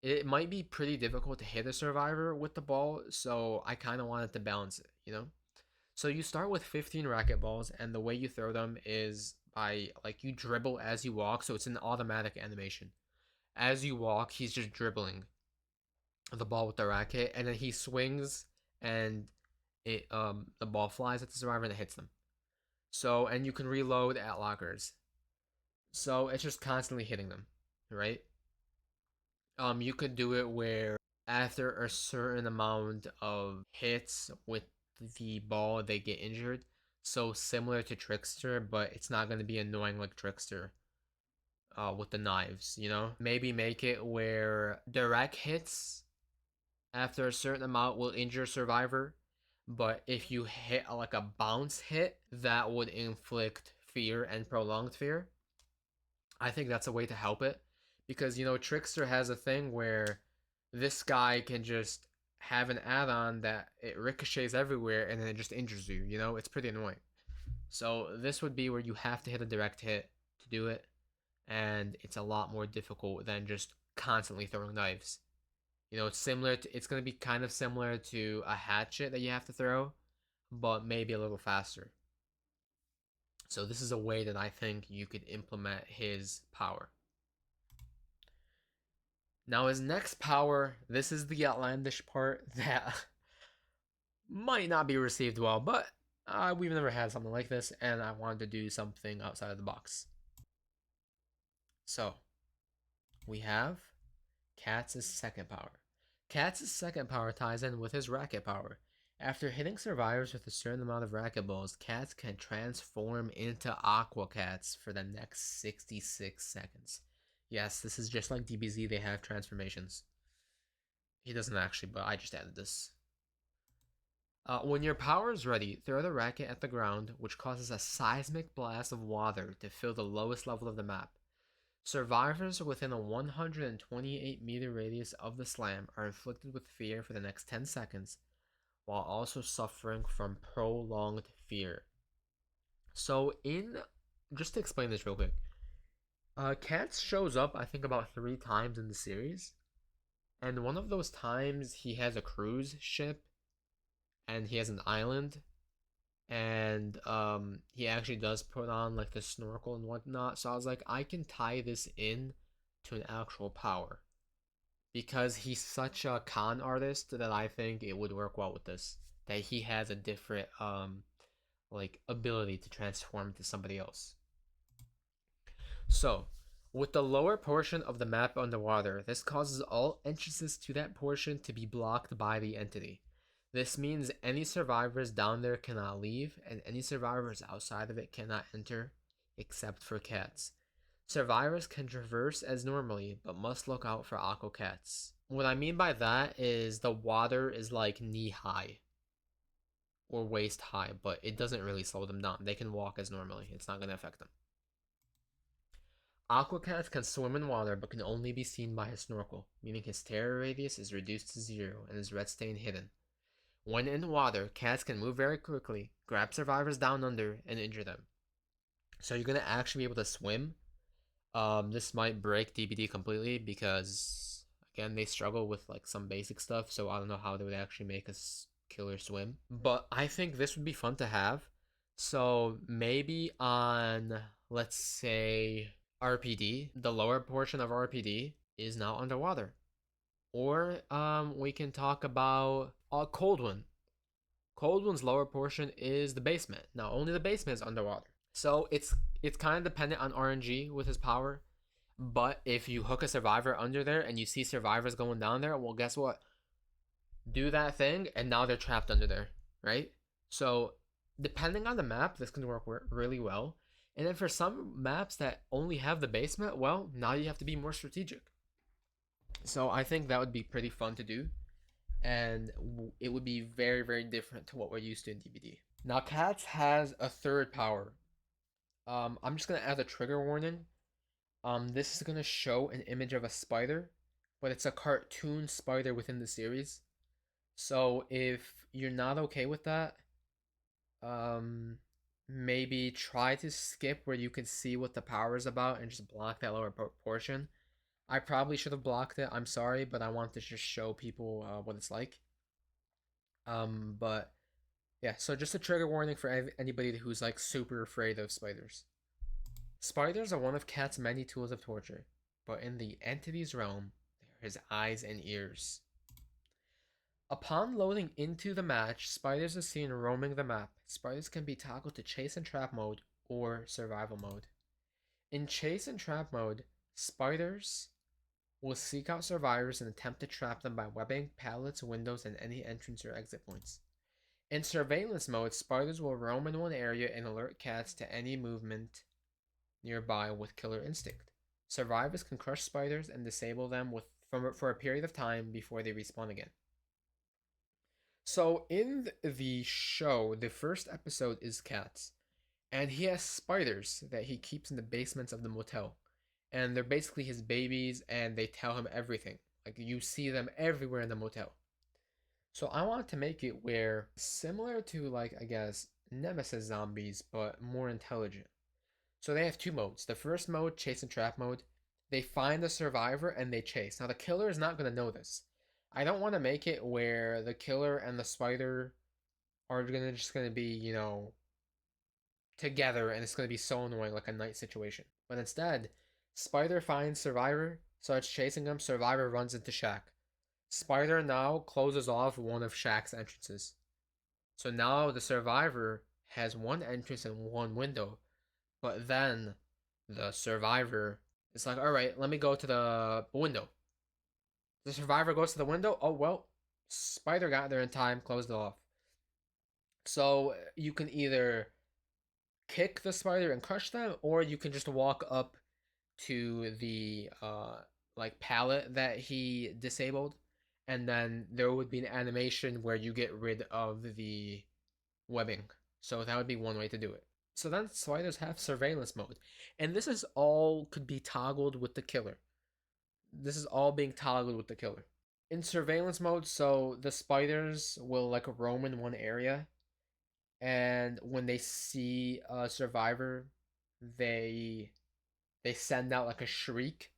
it might be pretty difficult to hit a survivor with the ball. So I kind of wanted to balance it, you know. So you start with 15 racquetballs, and the way you throw them is by like you dribble as you walk, so it's an automatic animation. As you walk, he's just dribbling the ball with the racket, and then he swings, and it the ball flies at the survivor and it hits them. So and you can reload at lockers. So it's just constantly hitting them, right? You could do it where after a certain amount of hits with the ball, they get injured. So similar to Trickster, but it's not going to be annoying like Trickster with the knives, you know? Maybe make it where direct hits after a certain amount will injure Survivor, but if you hit like a bounce hit, that would inflict fear and prolonged fear. I think that's a way to help it because Trickster has a thing where this guy can just have an add-on that it ricochets everywhere and then it just injures you. It's pretty annoying. So this would be where you have to hit a direct hit to do it, and it's a lot more difficult than just constantly throwing knives. It's going to be kind of similar to a hatchet that you have to throw, but maybe a little faster. So this is a way that I think you could implement his power. Now his next power, this is the outlandish part that might not be received well, but we've never had something like this, and I wanted to do something outside of the box. So we have Katz's second power. Katz's second power ties in with his racket power. After hitting survivors with a certain amount of racket balls, Katz can transform into Aqua Cats for the next 66 seconds. Yes, this is just like DBZ, they have transformations. He doesn't actually, but I just added this. When your power is ready, throw the racket at the ground, which causes a seismic blast of water to fill the lowest level of the map. Survivors within a 128-meter radius of the slam are inflicted with fear for the next 10 seconds, while also suffering from prolonged fear. So just to explain this real quick, Katz shows up I think about 3 times in the series, and one of those times he has a cruise ship and he has an island, and he actually does put on like the snorkel and whatnot. So I was like, I can tie this in to an actual power because he's such a con artist that I think it would work well with this, that he has a different like ability to transform to somebody else. So with the lower portion of the map underwater, this causes all entrances to that portion to be blocked by the entity. This means any survivors down there cannot leave, and any survivors outside of it cannot enter, except for cats. Survivors can traverse as normally, but must look out for aqua cats. What I mean by that is the water is like knee high or waist high, but it doesn't really slow them down. They can walk as normally. It's not going to affect them. Aqua cats can swim in water, but can only be seen by his snorkel, meaning his terror radius is reduced to 0 and his red stain hidden. When in water, cats can move very quickly, grab survivors down under, and injure them. So you're going to actually be able to swim. This might break DBD completely because, again, they struggle with like some basic stuff, so I don't know how they would actually make a killer swim. But I think this would be fun to have. So maybe on, let's say, RPD, the lower portion of RPD is now underwater. Or we can talk about Coldwind. Coldwind's lower portion is the basement. Now only the basement is underwater. So it's kind of dependent on RNG with his power. But if you hook a survivor under there and you see survivors going down there, well, guess what? Do that thing, and now they're trapped under there, right? So depending on the map, this can work really well. And then for some maps that only have the basement, well, now you have to be more strategic. So I think that would be pretty fun to do, and it would be very, very different to what we're used to in DBD. Now, Cats has a third power. I'm just gonna add a trigger warning. This is gonna show an image of a spider, but it's a cartoon spider within the series. So if you're not okay with that, maybe try to skip where you can see what the power is about and just block that lower portion. I probably should have blocked it. I'm sorry, but I want to just show people what it's like. But Yeah, so just a trigger warning for anybody who's like super afraid of spiders. Spiders are one of Cat's many tools of torture, but in the entity's realm, they are his eyes and ears. Upon loading into the match, spiders are seen roaming the map. Spiders can be toggled to chase and trap mode or survival mode. In chase and trap mode, spiders will seek out survivors and attempt to trap them by webbing, pallets, windows, and any entrance or exit points. In surveillance mode, spiders will roam in one area and alert cats to any movement nearby with killer instinct. Survivors can crush spiders and disable them for a period of time before they respawn again. So in the show, the first episode is cats, and he has spiders that he keeps in the basements of the motel, and they're basically his babies, and they tell him everything. Like you see them everywhere in the motel. So I wanted to make it where similar to like I guess Nemesis zombies, but more intelligent. So they have two modes. The first mode, chase and trap mode, they find the survivor and they chase. Now the killer is not going to know this. I don't want to make it where the killer and the spider are just gonna be, together and it's gonna be so annoying like a night situation. But instead, spider finds survivor, starts chasing him, survivor runs into shack. Spider now closes off one of shack's entrances. So now the survivor has one entrance and one window, but then the survivor is like, all right, let me go to the window. The survivor goes to the window. Oh, well, Spider got there in time, closed it off. So you can either kick the spider and crush them, or you can just walk up to the like pallet that he disabled, and then there would be an animation where you get rid of the webbing. So that would be one way to do it. So then spiders have surveillance mode, and this is all could be toggled with the killer. This is all being toggled with the killer. In surveillance mode, so the spiders will like roam in one area, and when they see a survivor, they they send out like a shriek,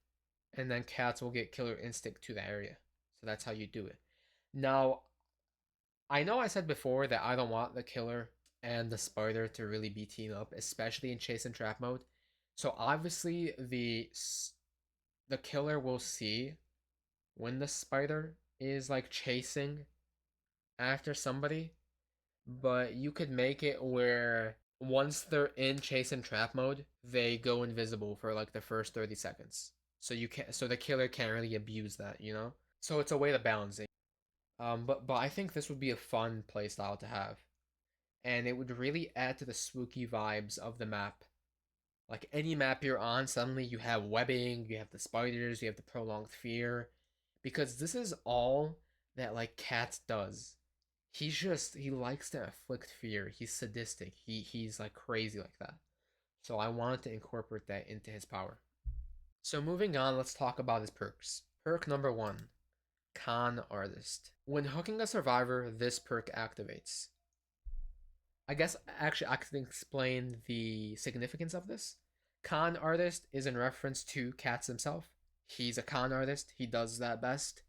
and then cats will get killer instinct to the area. So that's how you do it. Now, I know I said before that I don't want the killer and the spider to really be team up, especially in chase and trap mode. So obviously the killer will see when the spider is like chasing after somebody, but you could make it where once they're in chase and trap mode, they go invisible for like the first 30 seconds. So the killer can't really abuse that. So it's a way to balance it. But I think this would be a fun playstyle to have. And it would really add to the spooky vibes of the map. Like any map you're on, suddenly you have webbing, you have the spiders, you have the prolonged fear. Because this is all that like Cats does. He likes to inflict fear. He's sadistic. He's like crazy like that. So I wanted to incorporate that into his power. So moving on, let's talk about his perks. Perk number 1, Con Artist. When hooking a survivor, this perk activates. I guess actually I can explain the significance of this. Con Artist is in reference to Cats himself. He's a con artist. He does that best.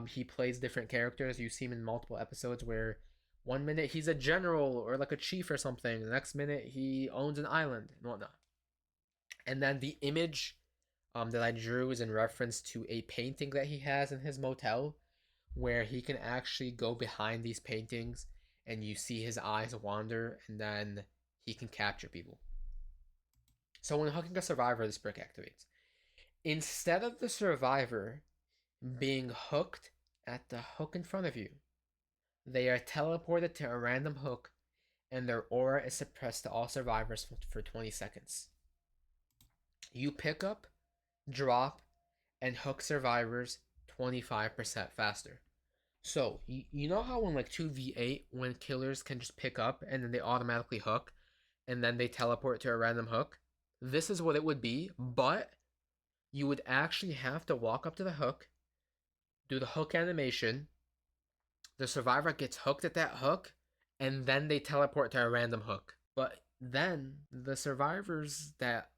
He plays different characters. You see him in multiple episodes where one minute he's a general or like a chief or something. The next minute he owns an island and whatnot. And then the image that I drew is in reference to a painting that he has in his motel where he can actually go behind these paintings and you see his eyes wander and then he can capture people. So when hooking a survivor, this perk activates. Instead of the survivor being hooked at the hook in front of you, they are teleported to a random hook and their aura is suppressed to all survivors for 20 seconds. You pick up, drop, and hook survivors 25% faster. So, you know how in like 2v8, when killers can just pick up and then they automatically hook and then they teleport to a random hook? This is what it would be, but you would actually have to walk up to the hook, do the hook animation, the survivor gets hooked at that hook, and then they teleport to a random hook. But then the survivors that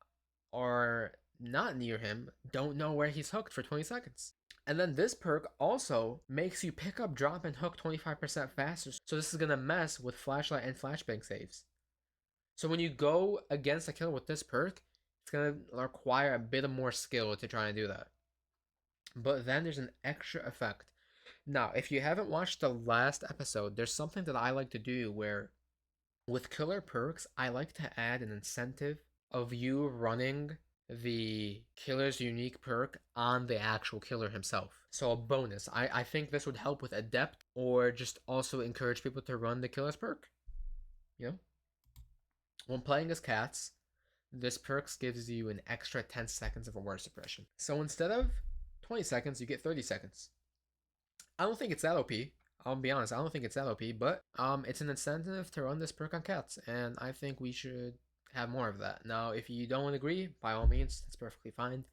are not near him don't know where he's hooked for 20 seconds. And then this perk also makes you pick up, drop, and hook 25% faster. So this is gonna mess with flashlight and flashbang saves. So when you go against a killer with this perk, it's gonna require a bit of more skill to try and do that. But then there's an extra effect. Now, if you haven't watched the last episode, there's something that I like to do where with killer perks, I like to add an incentive of you running the killer's unique perk on the actual killer himself. So a bonus. I think this would help with adept or just also encourage people to run the killer's perk. You know? When playing as cats, this perk gives you an extra 10 seconds of aura suppression. So instead of 20 seconds, you get 30 seconds. I don't think it's that OP. I'll be honest, I don't think it's that OP, but it's an incentive to run this perk on cats, and I think we should have more of that. Now, if you don't agree, by all means, that's perfectly fine.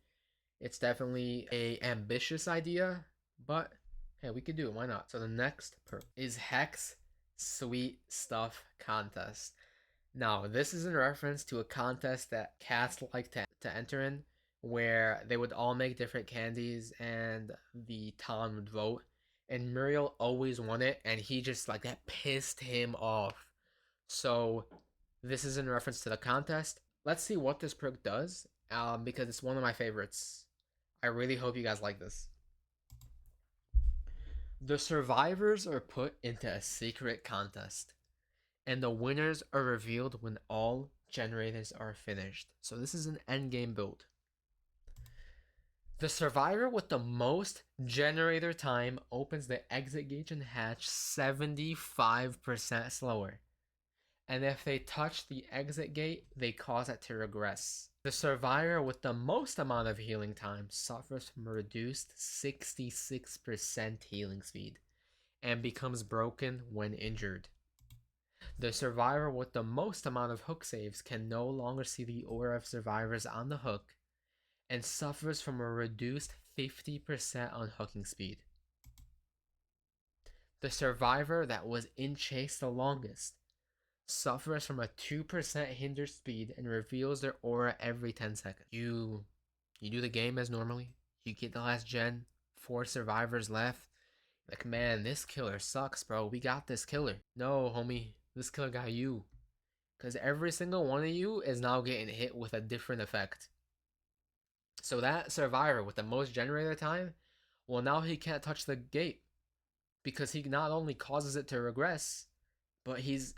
It's definitely a ambitious idea, but hey, we could do it. Why not? So the next perk is Hex Sweet Stuff Contest. Now, this is in reference to a contest that cats like to enter in, where they would all make different candies and the town would vote. And Muriel always won it, and he just like that pissed him off. So this is in reference to the contest. Let's see what this perk does, because it's one of my favorites. I really hope you guys like this. The survivors are put into a secret contest, and the winners are revealed when all generators are finished. So this is an endgame build. The survivor with the most generator time opens the exit gauge and hatch 75% slower. And if they touch the exit gate, they cause it to regress. The survivor with the most amount of healing time suffers from a reduced 66% healing speed and becomes broken when injured. The survivor with the most amount of hook saves can no longer see the aura of survivors on the hook and suffers from a reduced 50% unhooking speed. The survivor that was in chase the longest suffers from a 2% hindered speed and reveals their aura every 10 seconds. You do the game as normally. You get the last gen, 4 survivors left. Like, man, this killer sucks, bro. We got this killer. No, homie, this killer got you. Because every single one of you is now getting hit with a different effect. So that survivor with the most generator time, well, now he can't touch the gate because he not only causes it to regress, but he's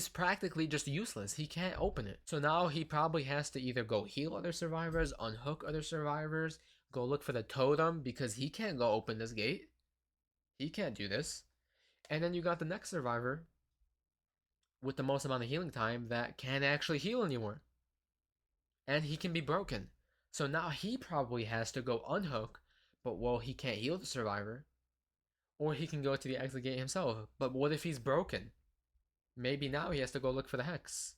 practically just useless. He can't open it. So now he probably has to either go heal other survivors, unhook other survivors, go look for the totem because he can't go open this gate. He can't do this. And then you got the next survivor with the most amount of healing time that can't actually heal anymore. And he can be broken. So now he probably has to go unhook, but well, he can't heal the survivor. Or he can go to the exit gate himself. But what if he's broken? Maybe now he has to go look for the hex.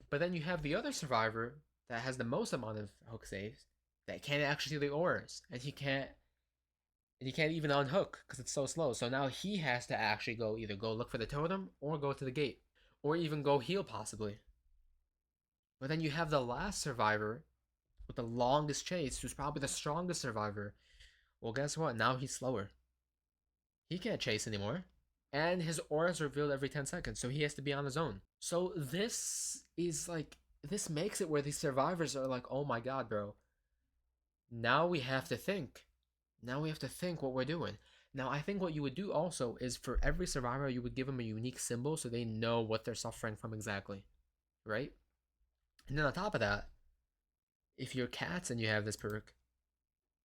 But then you have the other survivor that has the most amount of hook saves that can't actually do the auras. And he can't even unhook because it's so slow. So now he has to actually go either go look for the totem or go to the gate. Or even go heal possibly. But then you have the last survivor with the longest chase, who's probably the strongest survivor. Well, guess what? Now he's slower. He can't chase anymore. And his aura is revealed every 10 seconds, so he has to be on his own. So this is like, this makes it where these survivors are like, oh my god, bro. Now we have to think. Now we have to think what we're doing. Now, I think what you would do also is for every survivor, you would give them a unique symbol so they know what they're suffering from exactly. Right? And then on top of that, if you're cats and you have this perk,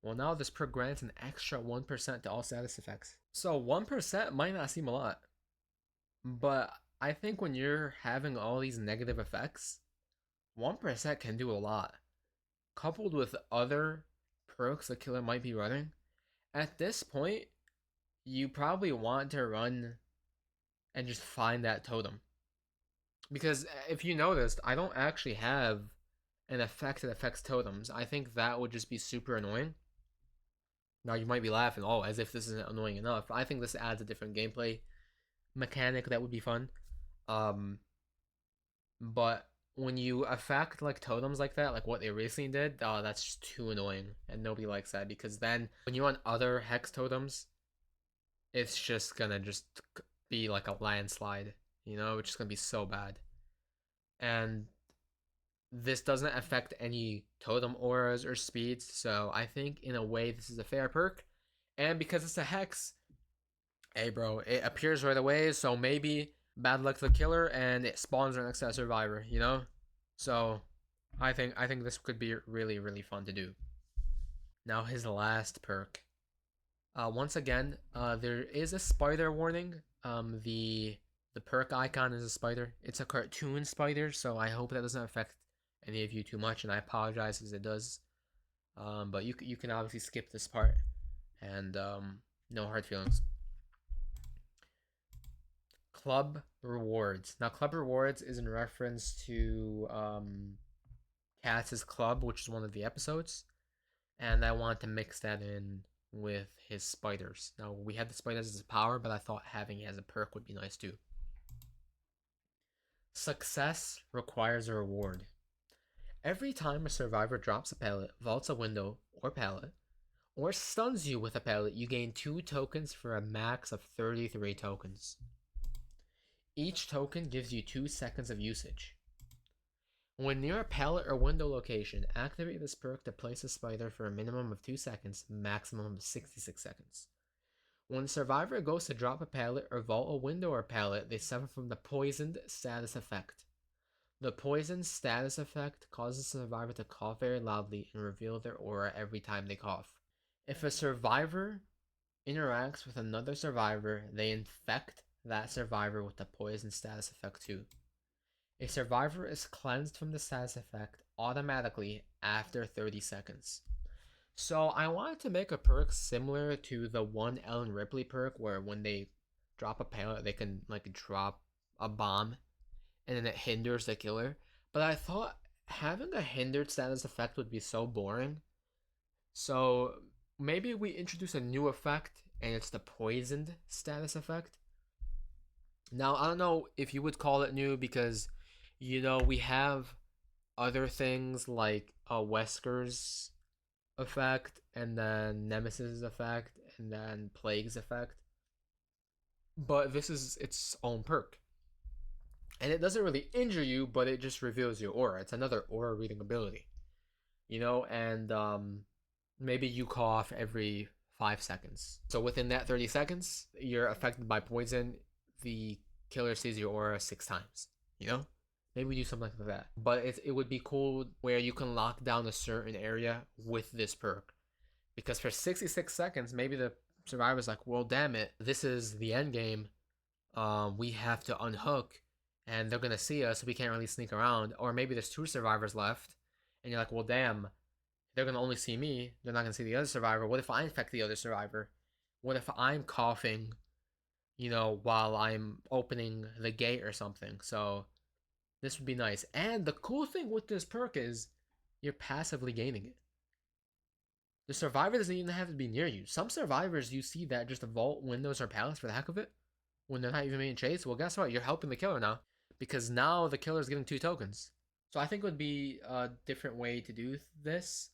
well, now this perk grants an extra 1% to all status effects. So 1% might not seem a lot, but I think when you're having all these negative effects, 1% can do a lot. Coupled with other perks the killer might be running, at this point, you probably want to run and just find that totem. Because if you noticed, I don't actually have an effect that affects totems. I think that would just be super annoying. Now you might be laughing, oh, as if this isn't annoying enough. I think this adds a different gameplay mechanic that would be fun. But when you affect like totems like that, like what they recently did, that's just too annoying, and nobody likes that because then when you're on other hex totems, it's just gonna just be like a landslide, which is gonna be so bad. And this doesn't affect any totem auras or speeds, so I think in a way this is a fair perk. And because it's a hex, hey bro, it appears right away, so maybe bad luck to the killer and it spawns right next to that survivor. So I think this could be really, really fun to do. Now his last perk. Once again, there is a spider warning. The perk icon is a spider. It's a cartoon spider, so I hope that doesn't affect any of you too much, and I apologize as it does. But you can obviously skip this part, and no hard feelings. Club rewards. Now, club rewards is in reference to Cass's club, which is one of the episodes, and I wanted to mix that in with his spiders. Now, we had the spiders as a power, but I thought having it as a perk would be nice too. Success requires a reward. Every time a survivor drops a pellet, vaults a window or pallet, or stuns you with a pellet, you gain 2 tokens for a max of 33 tokens. Each token gives you 2 seconds of usage. When near a pallet or window location, activate this perk to place a spider for a minimum of 2 seconds, maximum of 66 seconds. When the survivor goes to drop a pallet or vault a window or pallet, they suffer from the poisoned status effect. The poison status effect causes the survivor to cough very loudly and reveal their aura every time they cough. If a survivor interacts with another survivor, they infect that survivor with the poison status effect too. A survivor is cleansed from the status effect automatically after 30 seconds. So I wanted to make a perk similar to the one Ellen Ripley perk where when they drop a pallet, they can like drop a bomb and then it hinders the killer. But I thought having a hindered status effect would be so boring. So maybe we introduce a new effect and it's the poisoned status effect. Now, I don't know if you would call it new because, we have other things like a Wesker's effect and then Nemesis effect and then Plague's effect. But this is its own perk. And it doesn't really injure you, but it just reveals your aura. It's another aura reading ability. And maybe you cough every 5 seconds. So within that 30 seconds, you're affected by poison. The killer sees your aura 6 times. Maybe we do something like that. But it would be cool where you can lock down a certain area with this perk. Because for 66 seconds, maybe the survivor's like, well, damn it, this is the end game. We have to unhook, and they're gonna see us, so we can't really sneak around. Or maybe there's 2 survivors left, and you're like, well, damn, they're gonna only see me. They're not gonna see the other survivor. What if I infect the other survivor? What if I'm coughing, while I'm opening the gate or something? So this would be nice. And the cool thing with this perk is you're passively gaining it. The survivor doesn't even have to be near you. Some survivors you see that just vault windows or pallets for the heck of it when they're not even being chased. Well, guess what? You're helping the killer now because now the killer's getting 2 tokens. So I think it would be a different way to do this.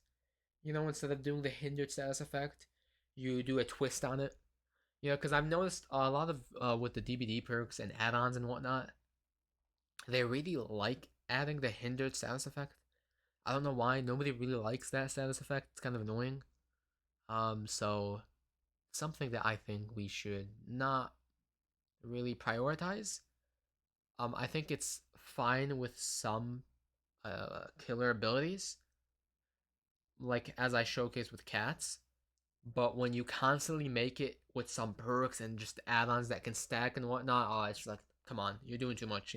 Instead of doing the hindered status effect, you do a twist on it. Because I've noticed a lot of with the DBD perks and add-ons and whatnot, they really like adding the hindered status effect. I don't know why. Nobody really likes that status effect. It's kind of annoying. So something that I think we should not really prioritize. I think it's fine with some killer abilities, like as I showcased with cats. But when you constantly make it with some perks and just add-ons that can stack and whatnot, it's like, come on, you're doing too much,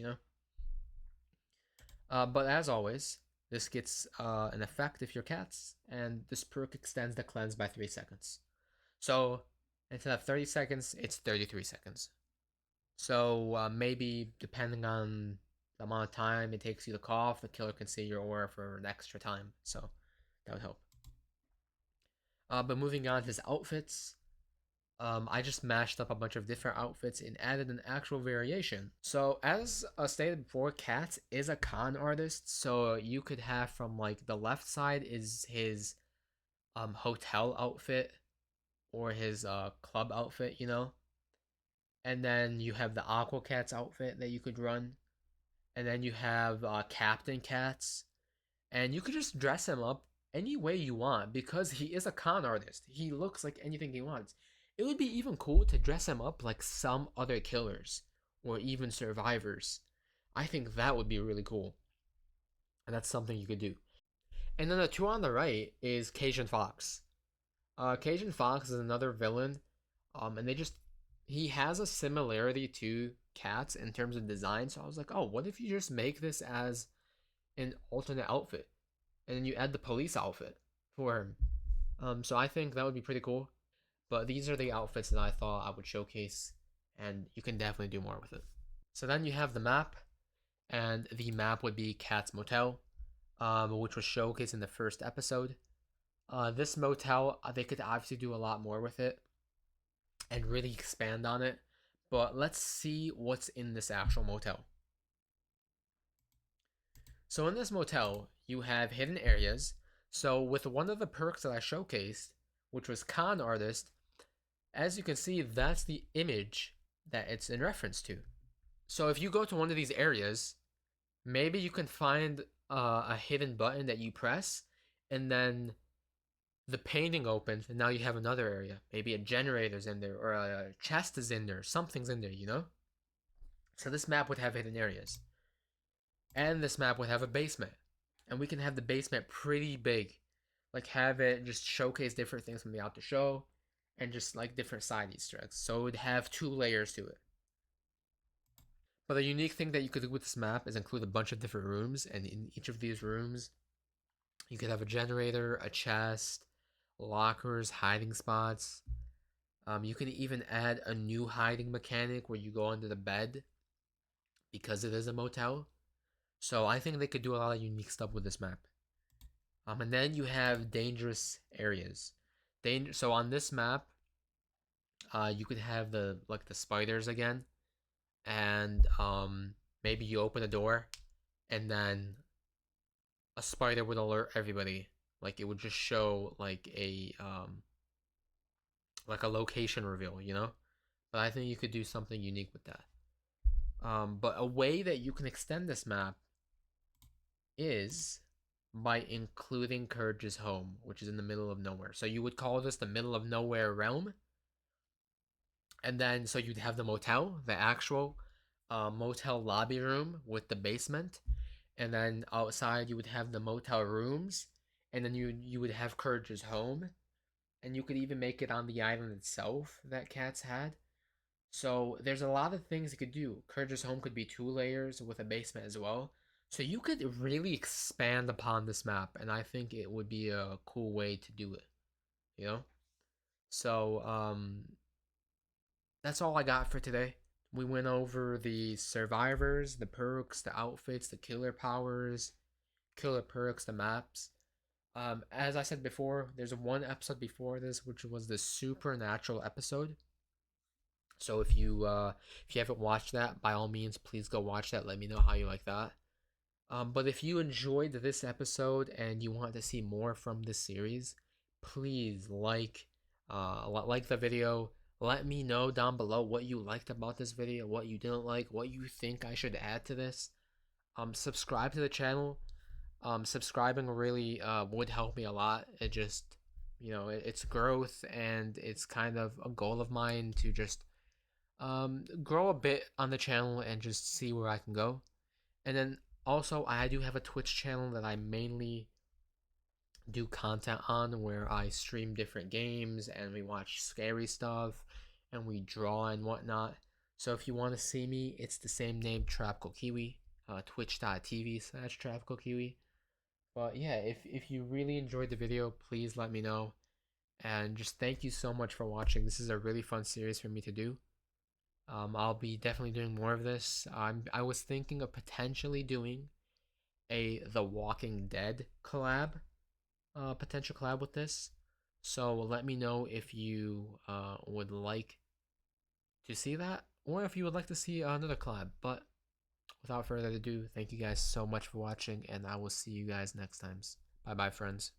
But as always, this gets an effect if you're cats, and this perk extends the cleanse by 3 seconds. So instead of 30 seconds, it's 33 seconds. So maybe depending on the amount of time it takes you to cough, the killer can see your aura for an extra time. So that would help. But moving on to his outfits. I just mashed up a bunch of different outfits and added an actual variation. So as stated before, Katz is a con artist, so you could have from like the left side is his hotel outfit or his club outfit, you know, and then you have the Aqua Cats outfit that you could run, and then you have Captain Cats, and you could just dress him up any way you want because he is a con artist. He looks like anything he wants. It would be even cool to dress him up like some other killers or even survivors. I think that would be really cool, and that's something you could do. And then the two on the right is Cajun Fox. Cajun Fox is another villain, and he has a similarity to Cats in terms of design. So I was like, oh, what if you just make this as an alternate outfit? And then you add the police outfit for him. So I think that would be pretty cool. But these are the outfits that I thought I would showcase, and you can definitely do more with it. So then you have the map, and the map would be Cat's Motel, which was showcased in the first episode. This motel, they could obviously do a lot more with it and really expand on it. But let's see what's in this actual motel. So in this motel, you have hidden areas. So with one of the perks that I showcased, which was Con Artist, as you can see, that's the image that it's in reference to. So if you go to one of these areas, maybe you can find a hidden button that you press, and then the painting opens, and now you have another area. Maybe a generator's in there, or a chest is in there, something's in there, you know? So this map would have hidden areas. And this map would have a basement. And we can have the basement pretty big. Like have it just showcase different things from the out the show, and just like different side Easter eggs. So it would have 2 layers to it. But the unique thing that you could do with this map is include a bunch of different rooms, and in each of these rooms, you could have a generator, a chest, lockers, hiding spots. You can even add a new hiding mechanic where you go under the bed because it is a motel. So I think they could do a lot of unique stuff with this map. And then you have dangerous areas. So on this map, you could have the spiders again, and maybe you open a door, and then a spider would alert everybody. Like it would just show like a location reveal, you know. But I think you could do something unique with that. But a way that you can extend this map is by including Courage's home, which is in the middle of nowhere. So you would call this the middle of nowhere realm. And then so you'd have the motel, the actual motel lobby room with the basement. And then outside you would have the motel rooms. And then you would have Courage's home. And you could even make it on the island itself that Cats had. So there's a lot of things you could do. Courage's home could be 2 layers with a basement as well. So you could really expand upon this map, and I think it would be a cool way to do it. You know? So that's all I got for today. We went over the survivors, the perks, the outfits, the killer powers, killer perks, the maps. As I said before, there's one episode before this, which was the supernatural episode. So if you haven't watched that, by all means, please go watch that. Let me know how you like that. But if you enjoyed this episode and you want to see more from this series, please like the video. Let me know down below what you liked about this video, what you didn't like, what you think I should add to this. Subscribe to the channel. Subscribing really would help me a lot. It just, it's growth, and it's kind of a goal of mine to just grow a bit on the channel and just see where I can go. And then also, I do have a Twitch channel that I mainly do content on, where I stream different games and we watch scary stuff and we draw and whatnot. So if you want to see me, it's the same name, Tropical Kiwi, twitch.tv/Tropical Kiwi. But yeah, if you really enjoyed the video, please let me know. And just thank you so much for watching. This is a really fun series for me to do. I'll be definitely doing more of this. I was thinking of potentially doing a The Walking Dead collab, potential collab with this. So let me know if you would like to see that, or if you would like to see another collab. But without further ado, thank you guys so much for watching, and I will see you guys next times. Bye bye, friends.